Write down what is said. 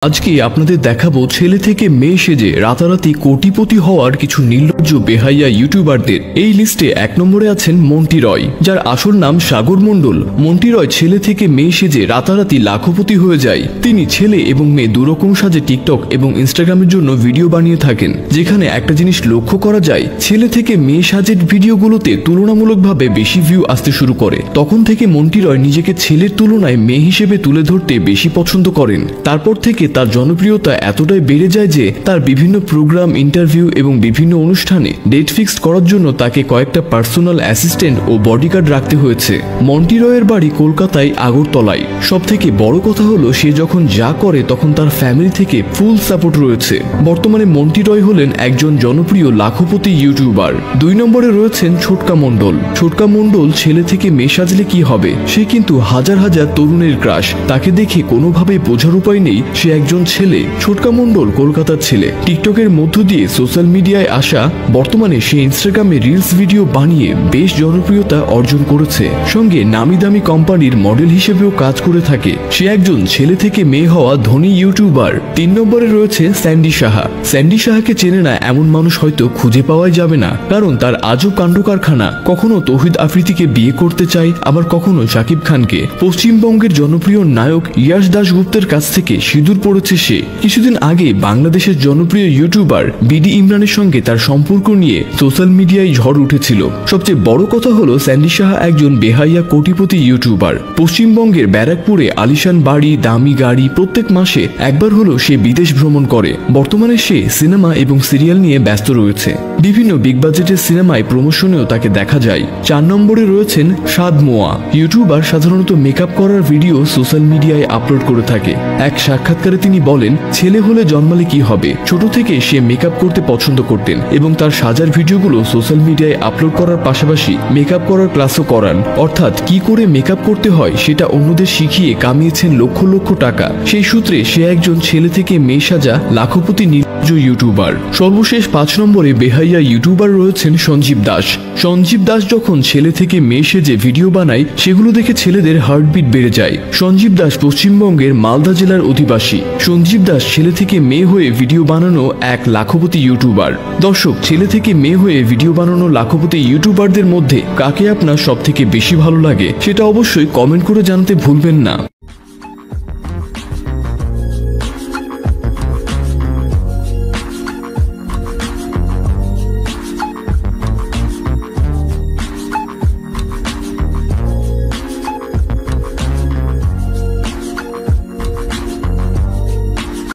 আজকে আপনাদের দেখাবো ছেলে থেকে মেয়ে সেজে রাতারাতি কোটিপতি হওয়ার কিছু নির্লজ্জ বেহাইয়া ইউটিউবারদের। এই লিস্টে 1 নম্বরে আছেন মন্টি রয়, যার আসল নাম সাগর মণ্ডল। মন্টি রয় ছেলে থেকে মেয়ে সেজে রাতারাতি লাখপতি হয়ে যায়। তিনি ছেলে এবং মেয়ে দুরকম সাজে টিকটক এবং ইনস্টাগ্রামের জন্য ভিডিও বানিয়ে থাকেন। যেখানে একটা জিনিস লক্ষ্য করা যায়, ছেলে থেকে মেয়ে সাজের ভিডিওগুলোতে তুলনামূলকভাবে বেশি ভিউ আসতে শুরু করে। তখন থেকে মন্টি রয় নিজেকে ছেলের তুলনায় মেয়ে হিসেবে তুলে ধরতে বেশি পছন্দ করেন। তারপর থেকে তার জনপ্রিয়তা এতটাই বেড়ে যায় যে তার বিভিন্ন প্রোগ্রাম, ইন্টারভিউ এবং বিভিন্ন অনুষ্ঠানে ডেট ফিক্সড করার জন্য তাকে কয়েকটা পার্সোনাল অ্যাসিস্ট্যান্ট ও বডিগার্ড রাখতে হয়েছে। মন্টি রয়ের বাড়ি কলকাতায় আগরতলায়। সব থেকে বড় কথা হলো, সে যখন যা করে তখন তার ফ্যামিলি থেকে ফুল সাপোর্ট রয়েছে। বর্তমানে মন্টি রয় হলেন একজন জনপ্রিয় লাখপতি ইউটিউবার। 2 নম্বরে রয়েছেন ছোটকা মণ্ডল। ছোটকা মণ্ডল ছেলে থেকে মেয়ে সাজলে কি হবে, সে কিন্তু হাজার হাজার তরুণের ক্রাশ। তাকে দেখে কোনোভাবেই বোঝার উপায় নেই সে একজন ছেলে। ছোটকা মণ্ডল কলকাতার ছেলে। টিকটকের মধ্য দিয়ে সোশ্যাল মিডিয়ায় আসা। বর্তমানে সে ইনস্টাগ্রামে রিলস ভিডিও বানিয়ে বেশ জনপ্রিয়তা অর্জন করেছে। সঙ্গে নামি দামি কোম্পানির মডেল হিসেবেও কাজ করে থাকে। সে একজন ছেলে থেকে মেয়ে হওয়া ধনী ইউটিউবার। 3 নম্বরে রয়েছে স্যান্ডি সাহা। স্যান্ডি সাহাকে চেনে না এমন মানুষ হয়তো খুঁজে পাওয়াই যাবে না, কারণ তার আজব কাণ্ড কারখানা। কখনো তৌহিদ আফ্রিদিকে বিয়ে করতে চায়, আবার কখনো শাকিব খানকে। পশ্চিমবঙ্গের জনপ্রিয় নায়ক ইয়াশ দাশগুপ্তের কাছ থেকে সিঁদুর পড়েছে সে। কিছুদিন আগে বাংলাদেশের জনপ্রিয় ইউটিউবার বিডি ইমরানের সঙ্গে তার সম্পর্ক নিয়ে সোশ্যাল মিডিয়ায় ঝড় উঠেছিল। সবচেয়ে বড় কথা হলো, স্যান্ডি সাহা একজন বেহাইয়া কোটিপতি ইউটিউবার। পশ্চিমবঙ্গের ব্যারাকপুরে আলিশান বাড়ি, দামি গাড়ি। প্রত্যেক মাসে একবার হলো সে বিদেশ ভ্রমণ করে। বর্তমানে সে সিনেমা এবং সিরিয়াল নিয়ে ব্যস্ত রয়েছে। বিভিন্ন বিগ বাজেটের সিনেমায় প্রমোশনেও তাকে দেখা যায়। 4 নম্বরে রয়েছেন সাদ মোয়া। ইউটিউবার সাধারণত মেকআপ করার ভিডিও সোশ্যাল মিডিয়ায় আপলোড করে থাকে। এক সাক্ষাৎকারে তিনি বলেন, ছেলে হলে জন্মালে কি হবে, ছোট থেকে সে মেকআপ করতে পছন্দ করতেন এবং তার সাজার ভিডিওগুলো সোশ্যাল মিডিয়ায় আপলোড করার পাশাপাশি মেকআপ করার ক্লাসও করান। অর্থাৎ কি করে মেকআপ করতে হয় সেটা অন্যদের শিখিয়ে কামিয়েছেন লক্ষ লক্ষ টাকা। সেই সূত্রে সে একজন ছেলে থেকে মেয়ে সাজা লাখপতি নির্লজ্জ ইউটিউবার। সর্বশেষ 5 নম্বরে বেহাইয়া ইউটিউবার রয়েছেন সঞ্জীব দাস। সঞ্জীব দাস যখন ছেলে থেকে মেয়ে সেজে ভিডিও বানায়, সেগুলো দেখে ছেলেদের হার্টবিট বেড়ে যায়। সঞ্জীব দাস পশ্চিমবঙ্গের মালদা জেলার অধিবাসী। সঞ্জীব দাস ছেলে থেকে মেয়ে হয়ে ভিডিও বানানো এক লাখপতি ইউটিউবার। দর্শক, ছেলে থেকে মেয়ে হয়ে ভিডিও বানানো লাখপতি ইউটিউবারদের মধ্যে কাকে আপনার সব থেকে বেশি ভালো লাগে সেটা অবশ্যই কমেন্ট করে জানাতে ভুলবেন না।